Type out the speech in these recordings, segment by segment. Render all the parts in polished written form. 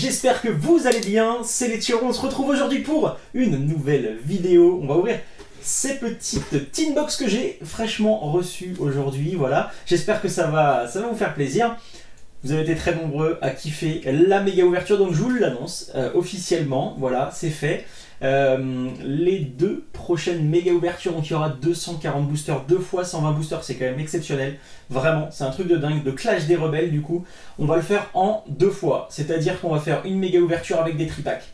j'espère que vous allez bien, c'est les Tchiro, on se retrouve aujourd'hui pour une nouvelle vidéo. On va ouvrir ces petites tin box que j'ai fraîchement reçues aujourd'hui, voilà. J'espère que ça va vous faire plaisir. Vous avez été très nombreux à kiffer la méga ouverture, donc je vous l'annonce officiellement, voilà, c'est fait. Les deux prochaines méga ouvertures, donc il y aura 240 boosters, 2 fois 120 boosters, c'est quand même exceptionnel, vraiment, c'est un truc de dingue, de Clash des Rebelles du coup. On va le faire en 2 fois, c'est-à-dire qu'on va faire une méga ouverture avec des tripacks,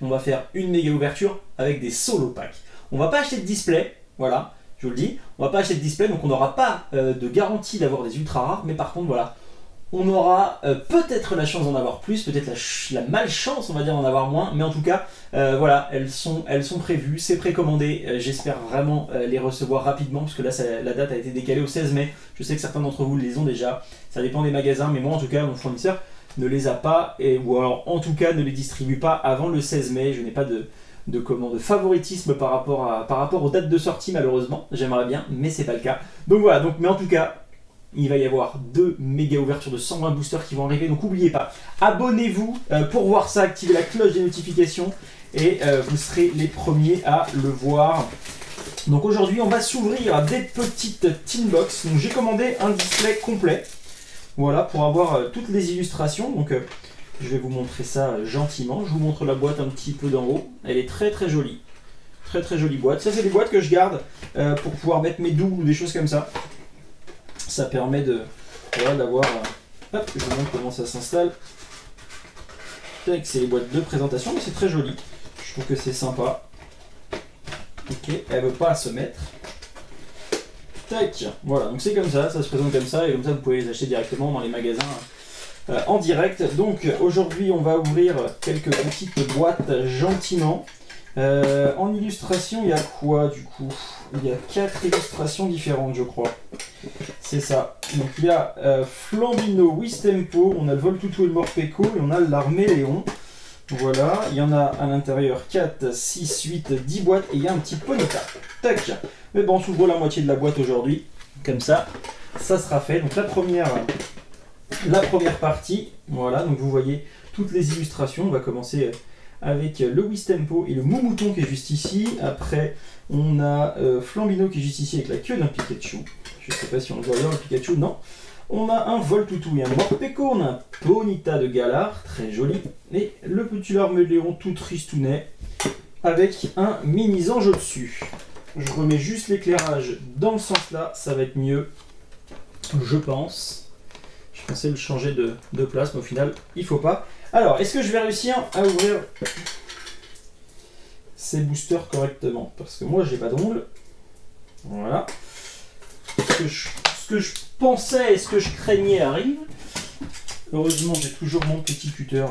on va faire une méga ouverture avec des solo packs. On va pas acheter de display, voilà, je vous le dis, on va pas acheter de display, donc on n'aura pas de garantie d'avoir des ultra rares, mais par contre voilà, on aura peut-être la chance d'en avoir plus, peut-être la malchance on va dire d'en avoir moins, mais en tout cas voilà, elles sont prévues, c'est précommandé, j'espère vraiment les recevoir rapidement, parce que là la date a été décalée au 16 mai, je sais que certains d'entre vous les ont déjà, ça dépend des magasins, mais moi en tout cas mon fournisseur ne les a pas, ou alors en tout cas ne les distribue pas avant le 16 mai, je n'ai pas de favoritisme par rapport aux dates de sortie malheureusement, j'aimerais bien, mais c'est pas le cas, donc voilà, mais en tout cas, il va y avoir 2 méga ouvertures de 120 boosters qui vont arriver, donc n'oubliez pas, abonnez-vous pour voir ça, activez la cloche des notifications et vous serez les premiers à le voir. Donc aujourd'hui on va s'ouvrir des petites tin box, donc j'ai commandé un display complet, voilà, pour avoir toutes les illustrations, donc je vais vous montrer ça gentiment, je vous montre la boîte un petit peu d'en haut, elle est très très jolie, très très jolie boîte, ça c'est des boîtes que je garde pour pouvoir mettre mes doubles ou des choses comme ça. Ça permet de voilà, d'avoir... hop, je vous montre comment ça s'installe. C'est les boîtes de présentation, mais c'est très joli. Je trouve que c'est sympa. Ok, elle veut pas se mettre. Tac, voilà, donc c'est comme ça se présente comme ça, et comme ça vous pouvez les acheter directement dans les magasins en direct. Donc aujourd'hui on va ouvrir quelques petites boîtes gentiment. En illustration, il y a quoi du coup? Il y a 4 illustrations différentes, je crois. C'est ça. Donc il y a Flambino, Wistempo, on a le Voltutu et le Morpeko, et on a l'armée Léon. Voilà, il y en a à l'intérieur 4, 6, 8, 10 boîtes, et il y a un petit Ponyta. Tac. Mais bon, on s'ouvre la moitié de la boîte aujourd'hui. Comme ça, ça sera fait. Donc la première partie, voilà, donc vous voyez toutes les illustrations. On va commencer avec le Wistempo et le Moumouton qui est juste ici. Après, on a Flambino qui est juste ici avec la queue d'un Pikachu. Je ne sais pas si on le voit bien, le Pikachu, non. On a un Voltutu et un Morpeko, on a un Ponyta de Galar, très joli. Et le petit Larméléon tout tristounet avec un mini ange au-dessus. Je remets juste l'éclairage dans le sens là, ça va être mieux, je pense. Je pensais le changer de place, mais au final, il ne faut pas. Alors, est-ce que je vais réussir à ouvrir ces boosters correctement? Parce que moi, j'ai pas d'ongles. Voilà. Ce que je pensais et ce que je craignais arrive. Heureusement, j'ai toujours mon petit cutter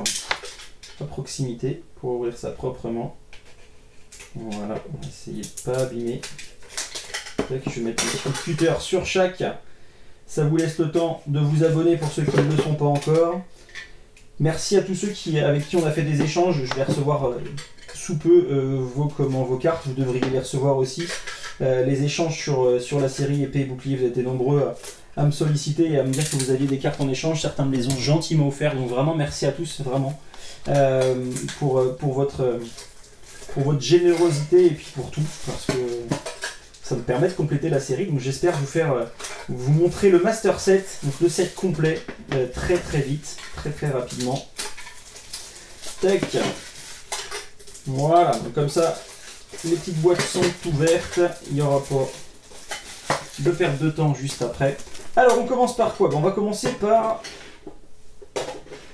à proximité pour ouvrir ça proprement. Voilà, on va essayer de pas abîmer. Je vais mettre un petit cutter sur chaque. Ça vous laisse le temps de vous abonner pour ceux qui ne le sont pas encore. Merci à tous ceux avec qui on a fait des échanges. Je vais recevoir sous peu vos cartes. Vous devriez les recevoir aussi. Les échanges sur la série épée et bouclier, vous avez été nombreux à me solliciter et à me dire que vous aviez des cartes en échange. Certains me les ont gentiment offerts. Donc vraiment merci à tous, vraiment, pour votre générosité et puis pour tout. Parce que ça me permet de compléter la série. Donc j'espère vous montrer le master set, donc le set complet, très très vite, très très rapidement. Tac. Voilà, donc comme ça, les petites boîtes sont ouvertes, il n'y aura pas de perte de temps juste après. Alors on commence par quoi? On va commencer par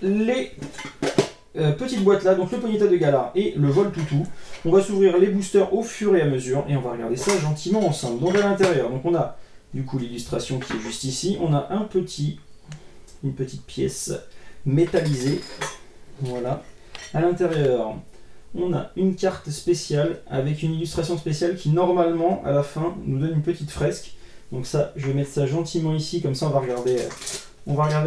les petites boîtes là, donc le Ponyta de Galar et le Voltutu. On va s'ouvrir les boosters au fur et à mesure et on va regarder ça gentiment ensemble. Donc à l'intérieur, donc on a du coup l'illustration qui est juste ici, on a une petite pièce métallisée, voilà. À l'intérieur, on a une carte spéciale avec une illustration spéciale qui normalement à la fin nous donne une petite fresque. Donc ça, je vais mettre ça gentiment ici, comme ça on va regarder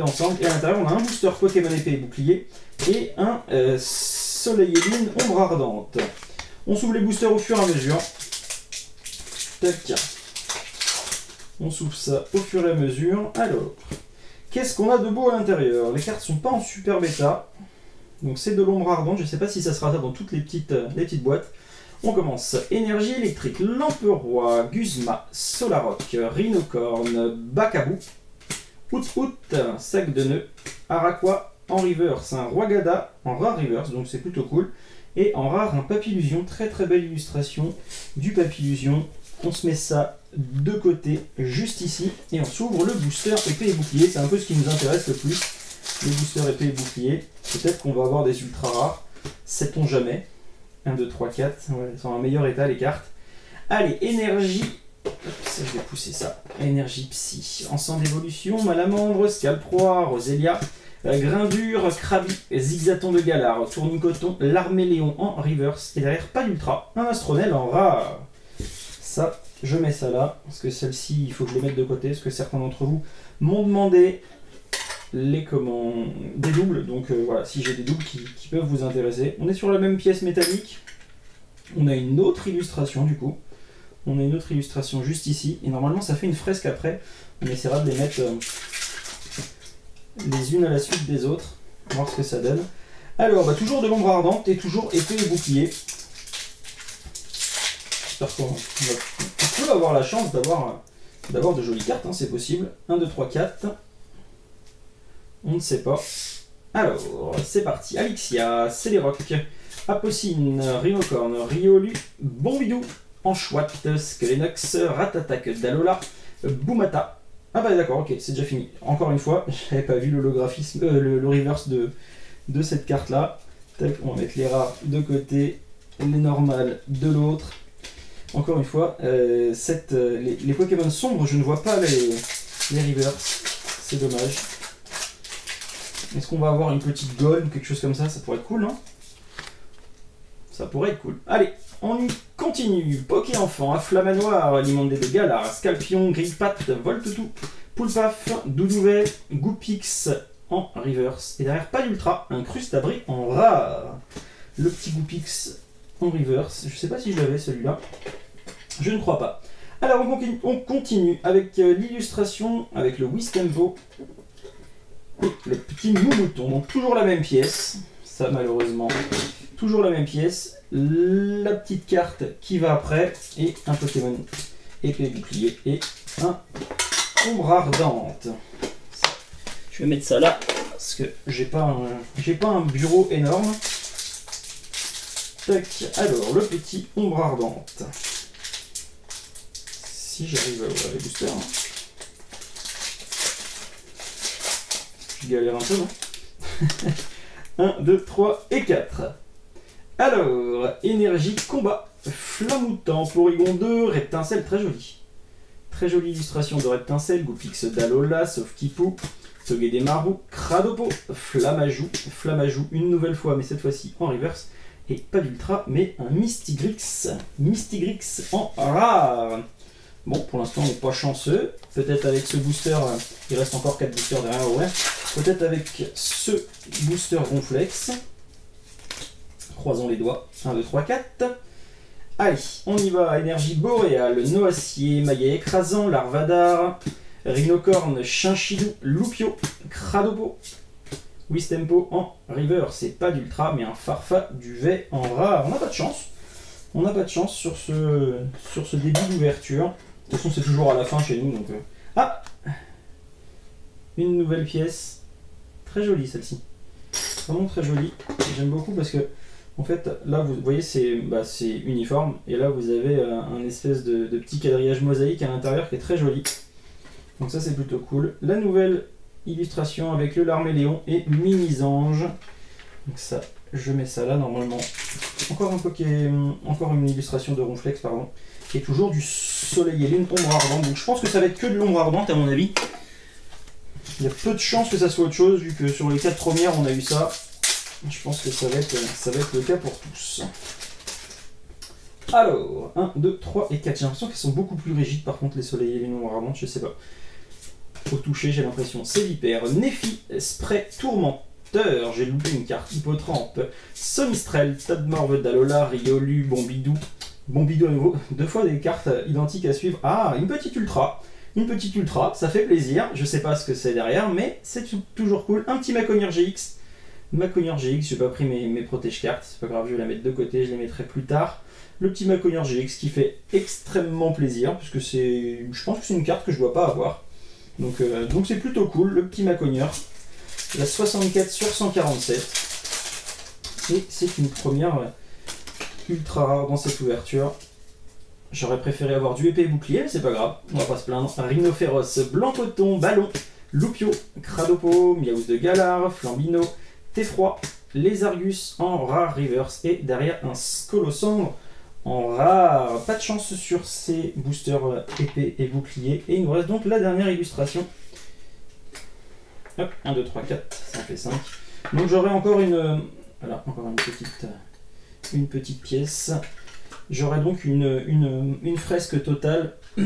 ensemble. Et à l'intérieur, on a un booster Pokémon épée et bouclier et un Soleil et Lune ombre ardente. On s'ouvre les boosters au fur et à mesure. Tac. On s'ouvre ça au fur et à mesure. Alors, qu'est-ce qu'on a de beau à l'intérieur? Les cartes sont pas en super bêta. Donc c'est de l'ombre ardente, je ne sais pas si ça sera ça dans toutes les petites boîtes. On commence. Énergie électrique, Lamperoi, Guzma, Solaroc, Rhinocorn, Bacabou, Out, Sac de nœuds, Araqua en reverse, un Rwagada en rare reverse, donc c'est plutôt cool. Et en rare, un Papillusion, très très belle illustration du Papillusion. On se met ça de côté, juste ici, et on s'ouvre le booster épée et bouclier. C'est un peu ce qui nous intéresse le plus, les boosters épée et bouclier. Peut-être qu'on va avoir des ultra rares, sait-on jamais. 1, 2, 3, 4, ouais, elles sont en meilleur état les cartes. Allez, énergie, ça je vais pousser ça. Énergie psy, ensemble d'évolution, Malamandre, Scalproie, Roselia, Grindure, Krabi, Zigzaton de Galar, Tournicoton, l'Arméléon en reverse, et derrière pas d'ultra, un Astronel en rare. Ça, je mets ça là, parce que celle-ci, il faut que je les mette de côté, parce que certains d'entre vous m'ont demandé des doubles, donc voilà, si j'ai des doubles qui peuvent vous intéresser. On est sur la même pièce métallique, on a une autre illustration du coup, on a une autre illustration juste ici, et normalement ça fait une fresque après, on essaiera de les mettre les unes à la suite des autres, voir ce que ça donne. Alors, bah, toujours de l'ombre ardente et toujours épée et bouclier. J'espère qu'on peut avoir la chance d'avoir de jolies cartes, hein, c'est possible. 1, 2, 3, 4. On ne sait pas. Alors, c'est parti. Alixia, Céléroc, Apocine, Rhinocorn, Riolu, Bombidou, Anchouat, Skelenox, Ratatac, Dalola, Boumata. Ah bah d'accord, ok, c'est déjà fini. Encore une fois, j'avais pas vu l'holographisme, le reverse de cette carte-là. On va mettre les rares de côté, les normales de l'autre. Encore une fois, les Pokémon sombres, je ne vois pas les reverse. C'est dommage. Est-ce qu'on va avoir une petite gold ou quelque chose comme ça? Ça pourrait être cool, non? Ça pourrait être cool. Allez, on y continue. Poké Enfant, Afflamanoir, Limondé de Galar, Scalpion, Grillpat, Voltetou, Poulpaf, Doudouvet, Goupix en reverse. Et derrière, pas d'ultra, un Crustabri en rare. Le petit Goupix en reverse. Je sais pas si je l'avais celui-là. Je ne crois pas. Alors on continue avec l'illustration, avec le Wistempo. Et le petit Moumouton. Donc toujours la même pièce. Ça malheureusement. Toujours la même pièce. La petite carte qui va après. Et un Pokémon épée bouclier. Et un ombre ardente. Je vais mettre ça là. Parce que j'ai pas un bureau énorme. Tac. Alors le petit ombre ardente. Si j'arrive à ouvrir les boosters. Hein. Je galère un peu, non? 1, 2, 3 et 4. Alors, énergie, combat, Flamoutant, Porygon 2, Reptincelle, très joli. Très jolie illustration de Reptincelle, Goupix d'Alola, Sauf-Kipou, Togedemaru, Cradopo, Flamajou, une nouvelle fois, mais cette fois-ci en reverse. Et pas d'ultra, mais un Mystigrix en rare. Bon, pour l'instant, on n'est pas chanceux. Peut-être avec ce booster, il reste encore 4 boosters derrière à ouvrir. Peut-être avec ce booster Ronflex. Croisons les doigts. 1, 2, 3, 4. Allez, on y va. Énergie boréale, Noacier, Maillet écrasant, Larvadar, Rhinocorn, Chinchidou, Loupio, Cradopo, Wistempo en river. C'est pas d'ultra, mais un Farfaduvet en rare. On n'a pas de chance. On n'a pas de chance sur ce début d'ouverture. De toute façon, c'est toujours à la fin chez nous. Donc, Ah, une nouvelle pièce. Très jolie celle-ci. Vraiment très jolie. J'aime beaucoup parce que, en fait, là, vous voyez, c'est uniforme. Et là, vous avez un espèce de petit quadrillage mosaïque à l'intérieur qui est très joli. Donc ça, c'est plutôt cool. La nouvelle illustration avec le Larméléon et Mini-Ange. Donc ça, je mets ça là, normalement. Encore une illustration de Ronflex, pardon. Et toujours du Soleil et Lune ombre ardente. Donc je pense que ça va être que de l'ombre ardente, à mon avis. Il y a peu de chances que ça soit autre chose, vu que sur les 4 premières, on a eu ça. Je pense que ça va être le cas pour tous. Alors, 1, 2, 3 et 4. J'ai l'impression qu'elles sont beaucoup plus rigides, par contre, les Soleil et Lune ombre ardente, je sais pas. Au toucher, j'ai l'impression. C'est Vipère, Nephi, Spray, Tourmenteur. J'ai loupé une carte. Hippotrampe, Sonistrel, Tadmorve d'Alola, Riolu, Bombidou. Bombidou à nouveau. 2 fois des cartes identiques à suivre. Ah, une petite ultra. Une petite ultra, ça fait plaisir. Je sais pas ce que c'est derrière, mais c'est toujours cool. Un petit Maconir GX Macogneur GX, j'ai pas pris mes protège-cartes, c'est pas grave, je vais la mettre de côté, je les mettrai plus tard. Le petit Macogneur GX qui fait extrêmement plaisir, puisque je pense que c'est une carte que je dois pas avoir. Donc c'est plutôt cool, le petit Macogneur. La 64 sur 147. Et c'est une première ultra rare dans cette ouverture. J'aurais préféré avoir du épée et bouclier, mais c'est pas grave, on va pas se plaindre. Rhinophéros, Blanc Coton, Ballon, Loupio, Cradopo, Miaouz de Galar, Flambino, Teffroi, les Argus en rare reverse et derrière un Scolosandre en rare. Pas de chance sur ces boosters épée et bouclier. Et il nous reste donc la dernière illustration. Hop, 1, 2, 3, 4, ça en fait 5. Donc j'aurai encore voilà, encore une petite pièce. J'aurai donc une fresque totale de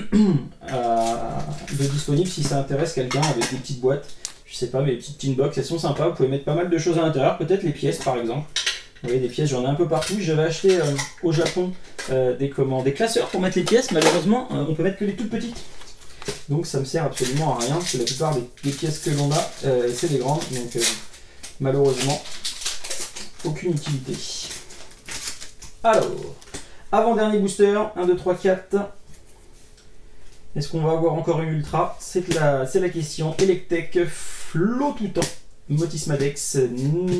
disponible si ça intéresse quelqu'un avec des petites boîtes. Je sais pas, mais les petites tin box, elles sont sympas. Vous pouvez mettre pas mal de choses à l'intérieur, peut-être les pièces par exemple. Vous voyez, des pièces, j'en ai un peu partout. J'avais acheté au Japon des classeurs pour mettre les pièces. Malheureusement, on peut mettre que les toutes petites. Donc ça me sert absolument à rien, parce que la plupart des pièces que l'on a, c'est des grandes. Donc malheureusement, aucune utilité. Alors, avant-dernier booster, 1, 2, 3, 4. Est-ce qu'on va avoir encore une ultra? C'est la question. Electek, Flot tout temps, Motismadex,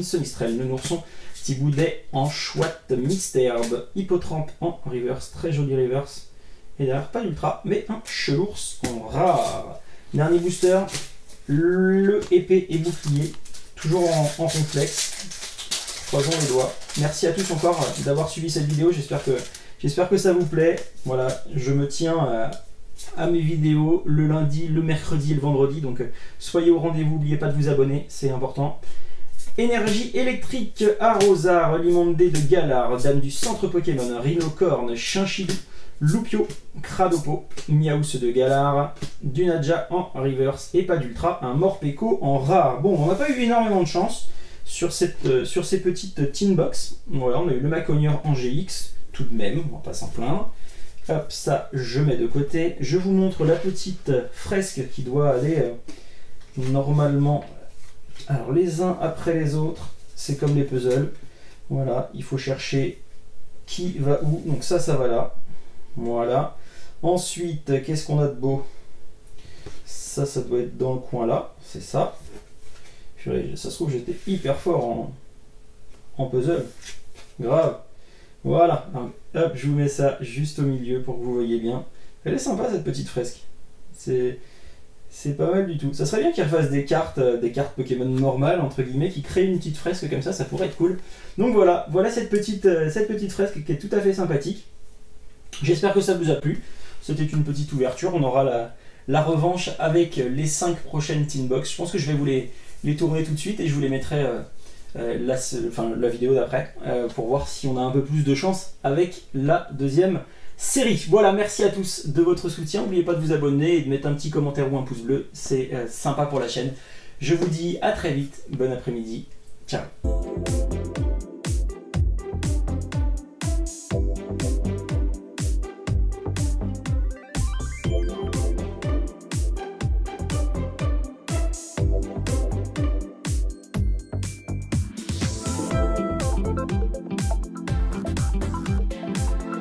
Sonistrel, Nounourson, Thiboudet en chouette, Mystherbe, Hippotrampe en reverse, très joli reverse. Et derrière, pas d'ultra, mais un Chelours en rare. Dernier booster, le épée et bouclier, toujours en complexe. Croisons les doigts. Merci à tous encore d'avoir suivi cette vidéo, j'espère que ça vous plaît. Voilà, je me tiens à mes vidéos le lundi, le mercredi et le vendredi, donc soyez au rendez-vous, n'oubliez pas de vous abonner, c'est important. Énergie électrique, Arrosard, Limondé de Galar, Dame du centre Pokémon, Rhinocorne, Chinchidou, Loupio, Cradopo, Miaouz de Galar, Dunaja en reverse et pas d'ultra, un Morpeko en rare. Bon, on n'a pas eu énormément de chance sur ces petites tin box. Voilà, on a eu le Macogneur en GX, tout de même, on va pas s'en plaindre. Hop, ça, je mets de côté. Je vous montre la petite fresque qui doit aller normalement. Alors, les uns après les autres, c'est comme les puzzles. Voilà, il faut chercher qui va où. Donc ça va là. Voilà. Ensuite, qu'est-ce qu'on a de beau? Ça doit être dans le coin là. C'est ça. Ça se trouve, j'étais hyper fort en puzzle. Grave. Voilà. Hop, je vous mets ça juste au milieu pour que vous voyez bien. Elle est sympa cette petite fresque. C'est pas mal du tout. Ça serait bien qu'ils refassent des cartes Pokémon normales, entre guillemets, qui créent une petite fresque comme ça pourrait être cool. Donc voilà cette petite fresque qui est tout à fait sympathique. J'espère que ça vous a plu. C'était une petite ouverture. On aura la revanche avec les 5 prochaines tin box. Je pense que je vais vous les tourner tout de suite et je vous les mettrai la vidéo d'après pour voir si on a un peu plus de chance avec la deuxième série. Voilà, merci à tous de votre soutien. N'oubliez pas de vous abonner et de mettre un petit commentaire ou un pouce bleu. C'est sympa pour la chaîne. Je vous dis à très vite. Bon après-midi. Ciao.